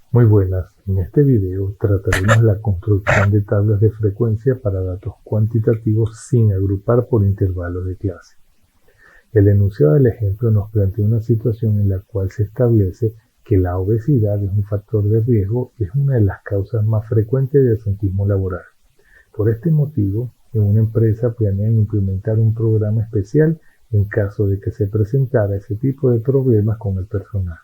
Muy buenas, en este video trataremos la construcción de tablas de frecuencia para datos cuantitativos sin agrupar por intervalos de clase. El enunciado del ejemplo nos plantea una situación en la cual se establece que la obesidad es un factor de riesgo y es una de las causas más frecuentes de absentismo laboral. Por este motivo, en una empresa planean implementar un programa especial en caso de que se presentara ese tipo de problemas con el personal.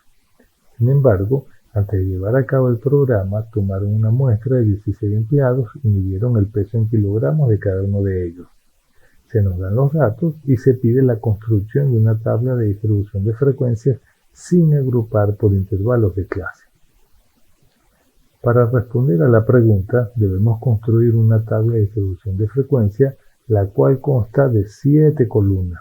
Sin embargo, antes de llevar a cabo el programa, tomaron una muestra de 16 empleados y midieron el peso en kilogramos de cada uno de ellos. Se nos dan los datos y se pide la construcción de una tabla de distribución de frecuencias sin agrupar por intervalos de clase. Para responder a la pregunta, debemos construir una tabla de distribución de frecuencia, la cual consta de 7 columnas.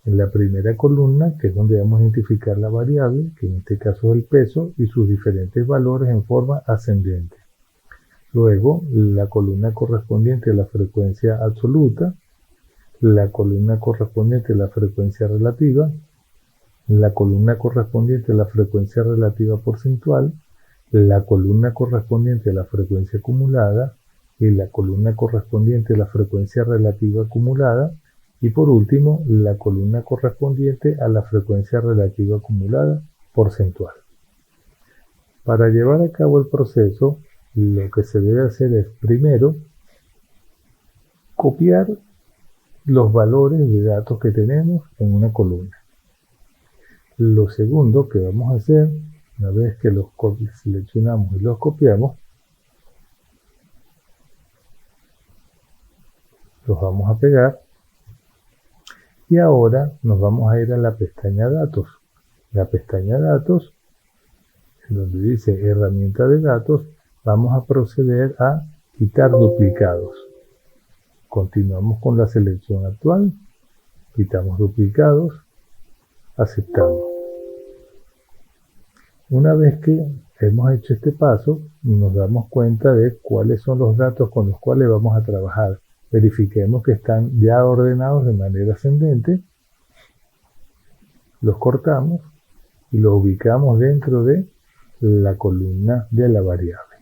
En la primera columna, que es donde vamos a identificar la variable, que en este caso es el peso, y sus diferentes valores en forma ascendente. Luego, la columna correspondiente a la frecuencia absoluta, la columna correspondiente a la frecuencia relativa, la columna correspondiente a la frecuencia relativa porcentual, la columna correspondiente a la frecuencia acumulada y la columna correspondiente a la frecuencia relativa acumulada, y por último, la columna correspondiente a la frecuencia relativa acumulada porcentual. Para llevar a cabo el proceso, lo que se debe hacer es, primero, copiar los valores de datos que tenemos en una columna. Lo segundo que vamos a hacer, una vez que los seleccionamos y los copiamos, los vamos a pegar. Y ahora nos vamos a ir a la pestaña Datos. La pestaña Datos, en donde dice Herramienta de datos, vamos a proceder a quitar duplicados. Continuamos con la selección actual, quitamos duplicados, aceptamos. Una vez que hemos hecho este paso, nos damos cuenta de cuáles son los datos con los cuales vamos a trabajar. Verifiquemos que están ya ordenados de manera ascendente, los cortamos y los ubicamos dentro de la columna de la variable.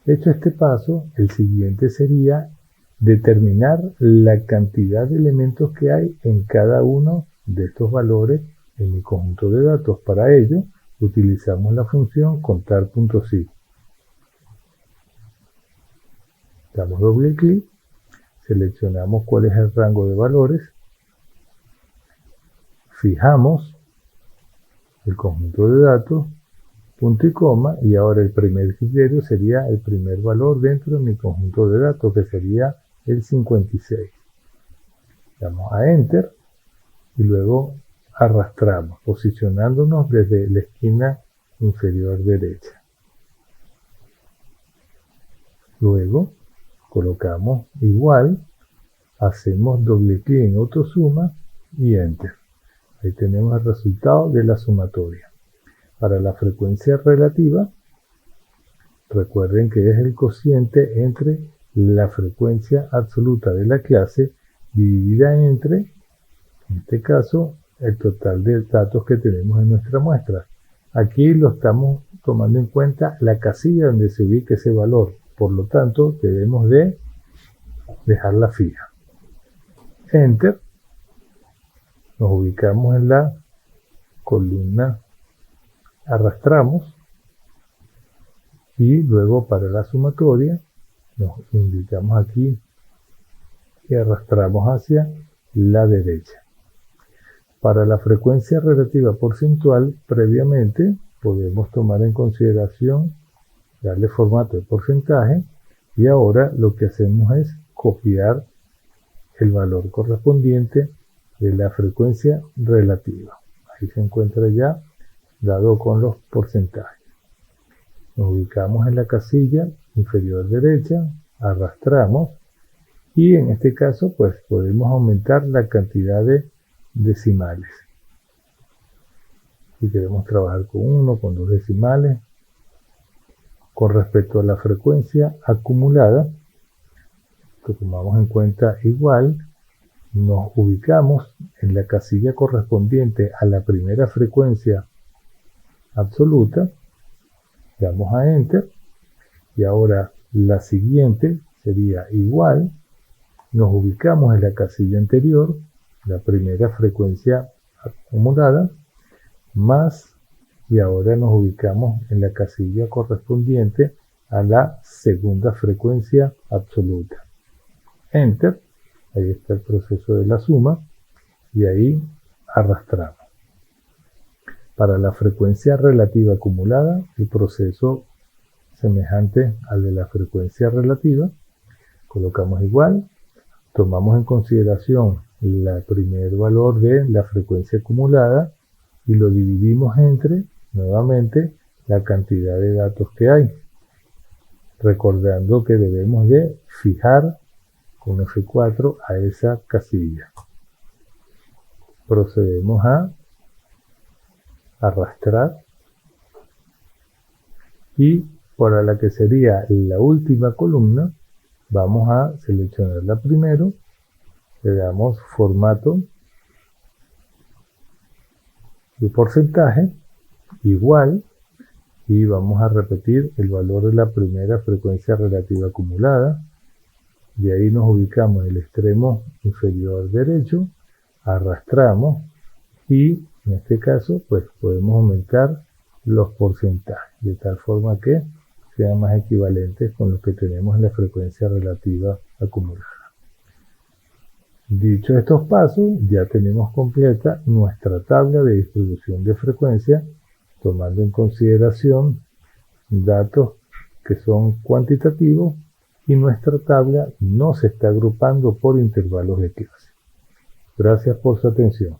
Hecho este paso, el siguiente sería determinar la cantidad de elementos que hay en cada uno de estos valores en mi conjunto de datos. Para ello, utilizamos la función contar.si. Damos doble clic, seleccionamos cuál es el rango de valores, fijamos el conjunto de datos, punto y coma, y ahora el primer criterio sería el primer valor dentro de mi conjunto de datos, que sería el 56. Damos a Enter y luego arrastramos, posicionándonos desde la esquina inferior derecha. Luego colocamos igual, hacemos doble clic en AutoSuma y Enter. Ahí tenemos el resultado de la sumatoria. Para la frecuencia relativa, recuerden que es el cociente entre la frecuencia absoluta de la clase dividida entre, en este caso, el total de datos que tenemos en nuestra muestra. Aquí lo estamos tomando en cuenta la casilla donde se ubica ese valor. Por lo tanto, debemos de dejarla fija. Enter. Nos ubicamos en la columna, arrastramos y luego para la sumatoria nos indicamos aquí y arrastramos hacia la derecha. Para la frecuencia relativa porcentual, previamente podemos tomar en consideración darle formato de porcentaje y ahora lo que hacemos es copiar el valor correspondiente de la frecuencia relativa. Ahí se encuentra ya dado con los porcentajes. Nos ubicamos en la casilla inferior derecha, arrastramos y en este caso pues podemos aumentar la cantidad de decimales. Si queremos trabajar con 1, con 2 decimales, con respecto a la frecuencia acumulada, que tomamos en cuenta igual, nos ubicamos en la casilla correspondiente a la primera frecuencia absoluta Damos a Enter y ahora la siguiente sería igual. Nos ubicamos en la casilla anterior, la primera frecuencia acumulada, más, y ahora nos ubicamos en la casilla correspondiente a la segunda frecuencia absoluta. Enter, ahí está el proceso de la suma, y ahí arrastramos. Para la frecuencia relativa acumulada, el proceso semejante al de la frecuencia relativa, colocamos igual, tomamos en consideración el primer valor de la frecuencia acumulada y lo dividimos entre, nuevamente, la cantidad de datos que hay. Recordando que debemos de fijar con F4 a esa casilla. Procedemos a arrastrar y para la que sería la última columna, vamos a seleccionarla primero, le damos formato de porcentaje igual y vamos a repetir el valor de la primera frecuencia relativa acumulada. De ahí nos ubicamos en el extremo inferior derecho, arrastramos y en este caso pues podemos aumentar los porcentajes de tal forma que sean más equivalentes con los que tenemos en la frecuencia relativa acumulada. Dicho estos pasos, ya tenemos completa nuestra tabla de distribución de frecuencia, tomando en consideración datos que son cuantitativos y nuestra tabla no se está agrupando por intervalos de clase. Gracias por su atención.